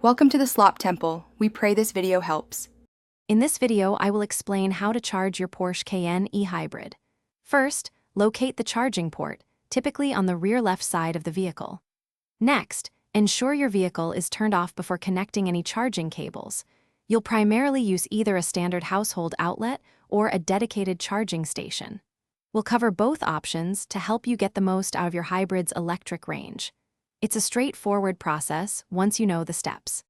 Welcome to the Slop Temple. We pray this video helps. In this video, I will explain how to charge your Porsche Cayenne E-Hybrid. First, locate the charging port, typically on the rear left side of the vehicle. Next, ensure your vehicle is turned off before connecting any charging cables. You'll primarily use either a standard household outlet or a dedicated charging station. We'll cover both options to help you get the most out of your hybrid's electric range. It's a straightforward process once you know the steps.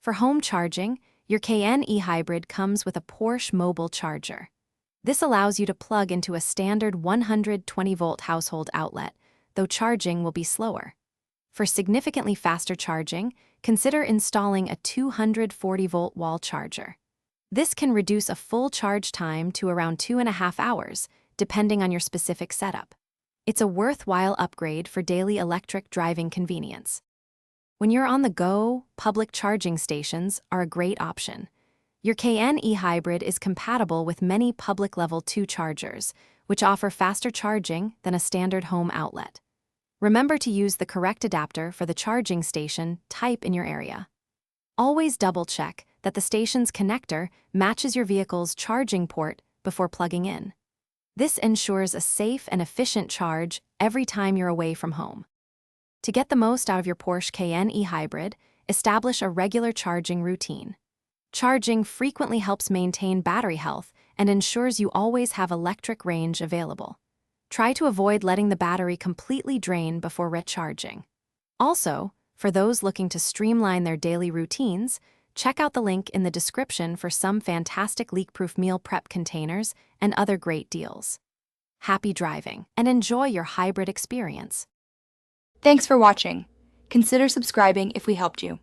For home charging, your Cayenne E-Hybrid comes with a Porsche mobile charger. This allows you to plug into a standard 120-volt household outlet, though charging will be slower. For significantly faster charging, consider installing a 240-volt wall charger. This can reduce a full charge time to around 2.5 hours, depending on your specific setup. It's a worthwhile upgrade for daily electric driving convenience. When you're on the go, public charging stations are a great option. Your Cayenne E-Hybrid is compatible with many public Level 2 chargers, which offer faster charging than a standard home outlet. Remember to use the correct adapter for the charging station type in your area. Always double-check that the station's connector matches your vehicle's charging port before plugging in. This ensures a safe and efficient charge every time you're away from home. To get the most out of your Porsche Cayenne E-Hybrid, establish a regular charging routine. Charging frequently helps maintain battery health and ensures you always have electric range available. Try to avoid letting the battery completely drain before recharging. Also, for those looking to streamline their daily routines, check out the link in the description for some fantastic leak-proof meal prep containers and other great deals. Happy driving and enjoy your hybrid experience. Thanks for watching. Consider subscribing if we helped you.